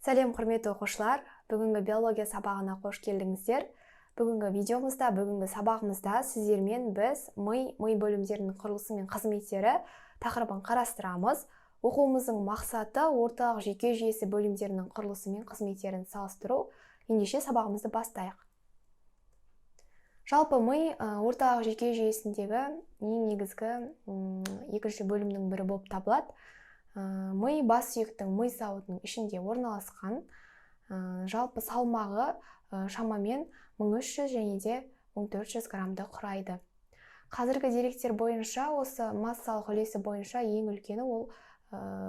Сәлем құрметті оқушылар, бүгінгі биология сабағына қош келдіңіздер. Бүгінгі сабағымызда сіздермен біз ми бөлімдерінің құрылысы мен қызметтері тақырыбын қарастырамыз. Оқуымыздың мақсаты орталық жүйке жүйесі бөлімдерінің құрылысы мен қызметтерін салыстыру. Ендеше сабағымызды бастайық. Жалпы ми орталық жүйке жүйесіндегі ең негізгі екінші бөлімнің бірі болып табылады. Ми бас сүйектің ми сауытының ішінде орналасқан, жалпы салмағы шамамен 1300 және де 1400 граммды құрайды. Қазіргі деректер бойынша, осы массалық үлесі бойынша ең үлкені ол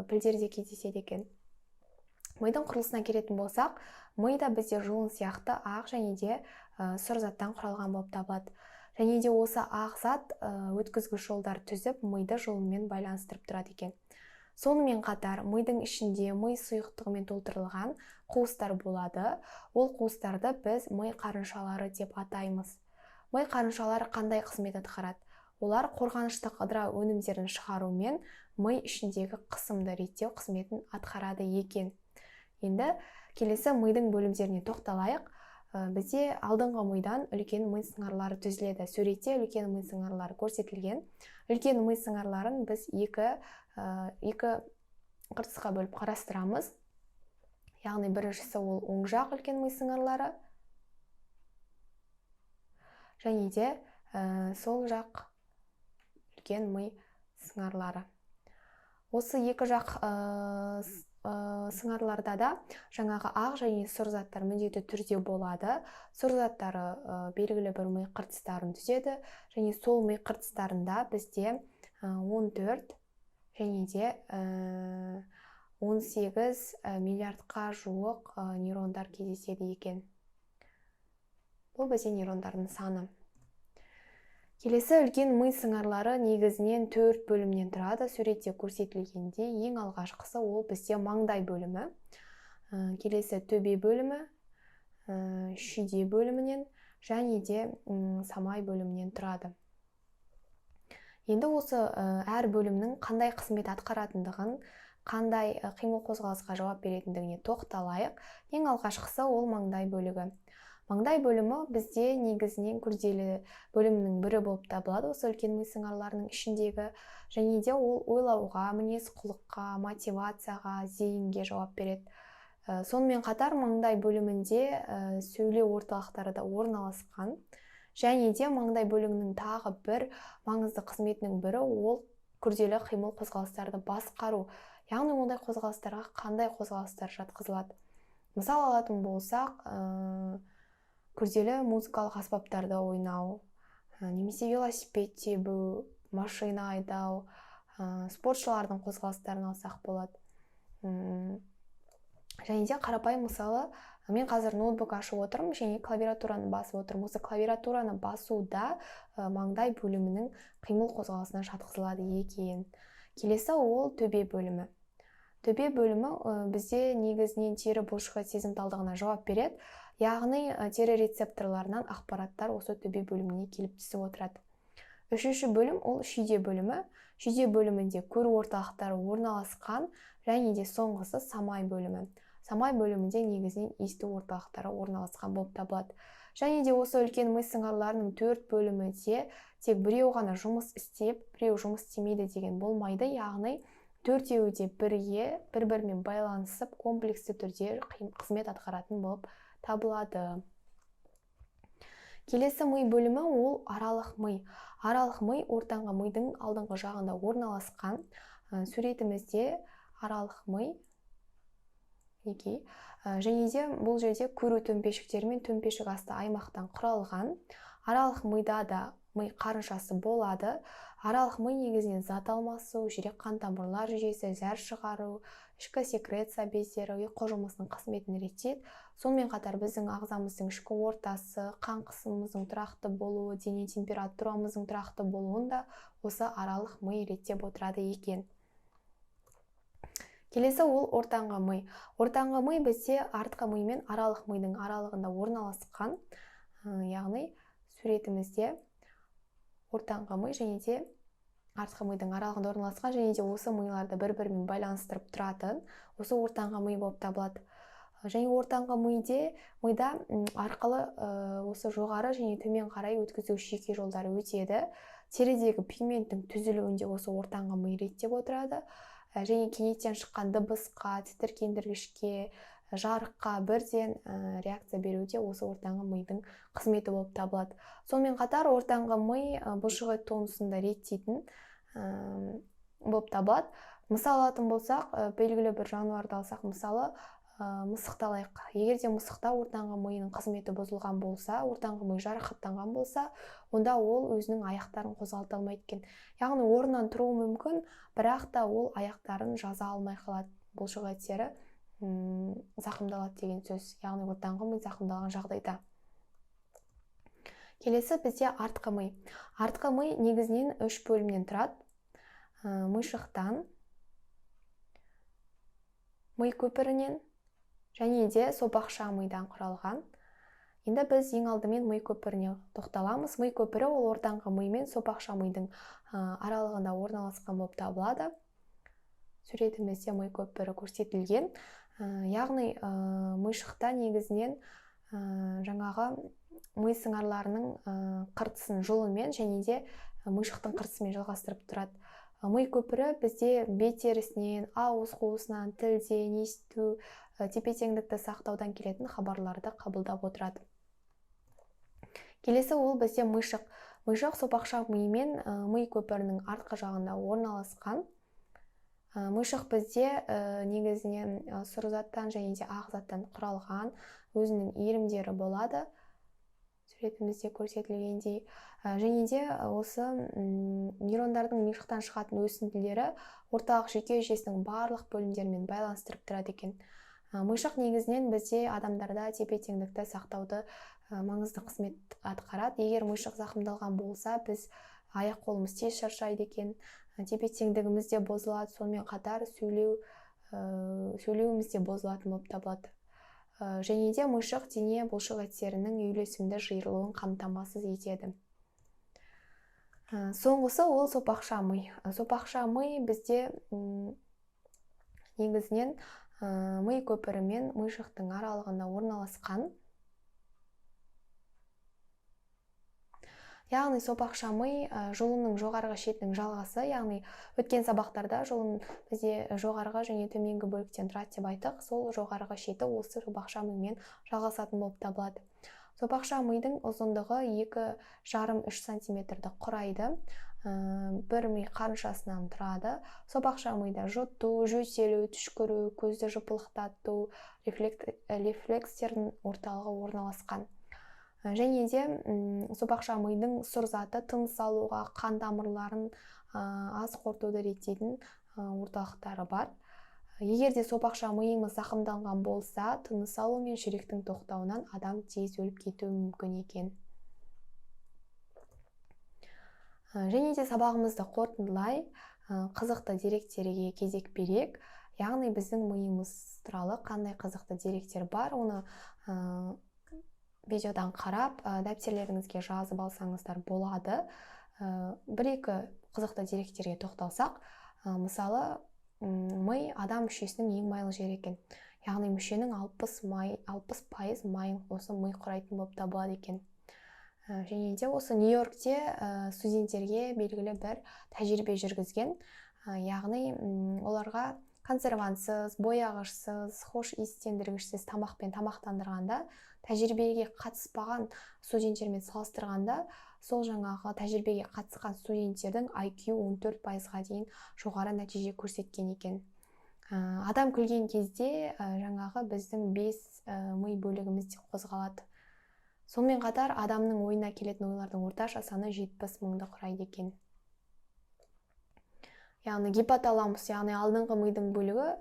пілдерде кездеседі екен. Мидың құрылысына келетін болсақ, мида бізде жұлын сияқты ақ және де сұр заттан құралған болып табылады. Және де осы ақ зат өткізгіш жолдар түзіп, миды жұлынмен байланыстырып тұрады екен. Сонымен қатар, мидың ішінде ми сұйықтығымен толтырылған қуыстар болады. Ол қуыстарды біз ми қарыншалары деп атаймыз. Ми қарыншалары қандай қызмет атқарады? Олар қорғаныштық ыдырау өнімдерін шығарумен ми ішіндегі қысымды реттеу қызметін атқарады екен. Енді келесі мидың бөлімдеріне тоқталайық. Бізде алдыңғы мидан үлкен ми сыңарлары түзіледі. Суретте үлкен ми сыңарлары көрсетілген. Үлкен ми сыңарларын біз екі қыртысқа бөліп қарастырамыз. Яғни біріншісі ол оң жақ үлкен ми сыңарлары және де сол жақ үлкен ми сыңарлары. Осы екі жақ сыңарларда да жаңағы ақ және сұр заттар міндетті түрде болады. Сұр заттары белгілі бір ми қыртыстарын түзеді және сол ми қыртыстарында бізде 14 және де 18 миллиардқа жуық нейрондар кездеседі екен. Бұл бізде нейрондардың саны. Келесі үлкен ми сыңарлары негізінен 4 бөлімнен тұрады. Суретте көрсетілгенде ең алғашқысы ол бізде маңдай бөлімі. Келесі төбе бөлімі, шүйде бөлімінен және де самай бөлімінен тұрады. Енді осы әр бөлімнің қандай қызмет атқаратындығын, қандай қимыл қозғалысқа жауап беретіндігіне тоқталайық. Ең алғашқысы ол маңдай бөлігі. Маңдай бөлімі бізде негізінен күрделі бөлімнің бірі болып табылады. Осы үлкен ми сыңарларының ішіндегі, және де ол ойлауға, мінез-құлыққа, мотивацияға, зейінге жауап береді. Сонымен қатар маңдай бөлімінде сөйлеу орталықтары да орналасқан. Және де маңдай бөлігінің тағы бір маңызды қызметінің бірі ол күрделі қимыл қозғалыстарды басқару. Яғни ондай қозғалыстарға қандай қозғалыстар жатқызылады? Мысал алатын болсақ, күрделі музыкалық аспаптарды ойнау, немесе велосипед тебу, машина айдау, спортшылардың қозғалыстарын алсақ болады. Және де қарапайым мысалы, мен қазір ноутбук ашып отырмын және клавиатураны басып отырмын. Осы клавиатураны басуда маңдай бөлімінің қимыл қозғалысына жатқызылады екен. Келесі ол төбе бөлімі. Төбе бөлімі бізде негізінен тері бұлшық ет сезімталдығына жауап береді. Яғни тері рецепторларынан ақпараттар осы төбе бөліміне келіп түсіп отырады. Үшінші бөлім ол шүйде бөлімі. Шүйде бөлімінде көру орталықтары орналасқан және де соңғысы самай бөлімі. Самай бөлімінде негізінен есту орталықтары орналасқан болып табылады. Және де осы үлкен ми сыңарларының 4 бөлімінде тек біреу ғана жұмыс істеп, біреу жұмыс істемейді деген болмайды. Яғни төртеуі де бір-бірімен байланысып, комплексті түрде қызмет атқаратын болып табылады. Келесі ми бөлімі ол аралық ми. Аралық ми ортаңғы мидың алдыңғы жағында орналасқан. Суретімізде аралық ми. Және де бұл жерде көру төмпешіктері мен төмпешік асты аймақтан құралған. Аралық мида да ми қарыншасы болады. Аралық ми негізінен зат алмасу, жүрек қан тамырлар жүйесі, зәр шығару, ішкі секреция бездері, ұйқы жұмысының қызметін реттейді. Сонымен қатар біздің ағзамыздың ішкі ортасы, қан қысымымыздың тұрақты болуы, дене температурамыздың тұрақты болуында осы аралық ми реттеп отырады екен. Келесі ол ортаңғы ми. Ортаңғы ми бізде артқы ми мен аралық мидың аралығында орналасқан. Яғни суретімізде ортаңғы ми және де артқы мидың аралығында орналасқан және де осы миларды бір-бірімен байланыстырып тұратын осы ортаңғы ми болып табылады. Және ортаңғы мида арқылы осы жоғары және төмен қарай өткізу шеке жолдары өтеді. Терідегі пигменттің түзілуінде осы ортаңғы ми реттеп отырады. Және кенеттен шыққан дыбысқа, тітіркендіргішке, жарыққа бірден реакция беруде осы ортаңғы мидың қызметі болып табылады. Сонымен қатар ортаңғы ми бұлшықет тонусында реттейтін болып табылады. Мысал алатын болсақ, белгілі бір жануарды алсақ, мысалы мысықты алайық. Егер де мысықта ортаңғы миының қызметі бұзылған болса, ортаңғы ми жарақаттанған болса, онда ол өзінің аяқтарын қозғалта алмайды екен. Яғни орнынан тұруы мүмкін, бірақ та ол аяқтарын жаза алмай қалады. Бұлшықеттері зақымдалады деген сөз. Яғни ортаңғы ми зақымдалған жағдайда. Келесі бізде артқы ми. Артқы ми негізінен 3 бөлімнен тұрады. Мишықтан, ми көпірінен және де сопақша мидан құралған. Енді біз ең алдымен ми көпіріне тоқталамыз. Ми көпірі ол ортаңғы ми мен сопақша мидың аралығында орналасқан болып табылады. Суретімізде ми көпірі көрсетілген. Яғни мишықта негізінен жаңағы ми сыңарларының қыртысын жолымен және де мишықтың қыртысымен жалғастырып тұрады. Ми көпірі бізде бет терісінен, ауыз қуысынан, тілден, есту, тепе-теңдікті сақтаудан келетін хабарларды қабылдап отырады. Келесі ол бізде мишық. Мишық сопақша ми мен ми көпірінің артқы жағында орналасқан. Мишық бізде негізінен сұр заттан және де ақ заттан құралған, өзінің иірімдері болады. Суретімізде көрсетілгендей. Және де осы нейрондардың мишықтан шығатын өсінділері орталық жүйке жүйесінің барлық бөлімдерімен байланыстырып тұрады екен. Мишық негізінен бізде адамдарда тепе-теңдікті сақтауды маңызды қызмет атқарады. Егер мишық зақымдалған болса, біз аяқ қолымыз тез шаршайды екен, тепе-теңдігіміз де бұзылады, сонымен қатар сөйлеуіміз де бұзылатын болып табылады. Және де мишық дене бұлшықеттерінің үйлесімді жиырылуын қамтамасыз етеді. Соңғысы ол сопақша ми. Сопақша ми бізде негізінен ми көпірі мен мишықтың аралығында орналасқан. Яғни сопақша ми жұлынның жоғарғы шетінің жалғасы, яғни өткен сабақтарда жұлын бізде жоғарғы және төменгі бөліктен тұрады деп айттық. Сол жоғарғы шеті осы сопақша мимен жалғасатын болып табылады. Сопақша мидың ұзындығы 2,5-3 сантиметрді құрайды. Бір ми қарыншасынан тұрады. Сопақша мида жұту, жөтелу, түшкіру, көзді жыпылықтату, рефлекстердің орталығы орналасқан. Және де сопақша мидың сұр заты тыныс алуға, қан тамырларын аз қорытуды реттейтін орталықтары бар. Егер де сопақша миымыз зақымданған болса, тыныс алу мен жүректің тоқтауынан адам тез өліп кетуі мүмкін екен. Және де сабағымызды қорытындылай, қызықты деректерге кезек берейік. Яғни біздің миымыз туралы қандай қызықты деректер бар, оны видеодан қарап, дәптерлеріңізге жазып алсаңыздар болады. Бір-екі қызықты деректерге тоқталсақ, мысалы, ми адам мүшесінің ең майлы жері екен. Яғни мүшенің 60% майын осы ми құрайтын болып табылады екен. Және де осы Нью-Йоркте студенттерге белгілі бір тәжірибе жүргізген. Яғни оларға консервантсыз, бояғышсыз, хош иістендіргішсіз тамақпен тамақтандырғанда, тәжірибеге қатыспаған студенттермен салыстырғанда, сол жаңағы тәжірибеге қатысқан студенттердің IQ 14%-ға дейін жоғары нәтиже көрсеткен екен. Адам күлген кезде жаңағы біздің 5 ми бөлігіміз де қозғалады. Сонымен қатар адамның ойына келетін ойлардың орташа саны 70 мыңды құрайды екен. Яғни гипоталамус, яғни алдыңғы мидың бөлігі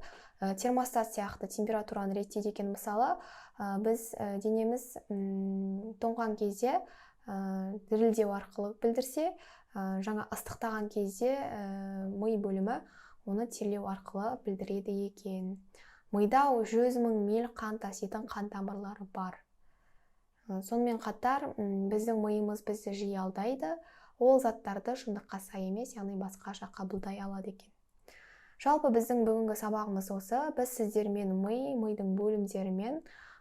термостат сияқты температураны реттейді екен. Мысалы, біз денеміз тоңған кезде дірілдеу арқылы білдірсе, жаңа ыстықтаған кезде ми бөлімі оны терлеу арқылы білдіреді екен. Мида 100 мың миль қан таситын қан тамырлары бар. Сонымен қатар біздің миымыз бізді жиі алдайды, ол заттарды шындыққа сай емес, яғни басқаша қабылдай алады екен. Жалпы біздің бүгінгі сабағымыз осы. Біз сіздермен мидың бөлімдерімен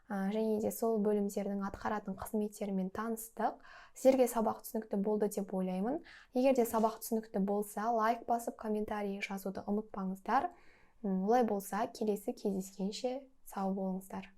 және де сол бөлімдердің атқаратын қызметтерімен таныстық. Сіздерге сабақ түсінікті болды деп ойлаймын. Егер де сабақ түсінікті болса, лайк басып, комментарий жазуды ұмытпаңыздар. Олай болса, келесі кездескенше сау болыңыздар.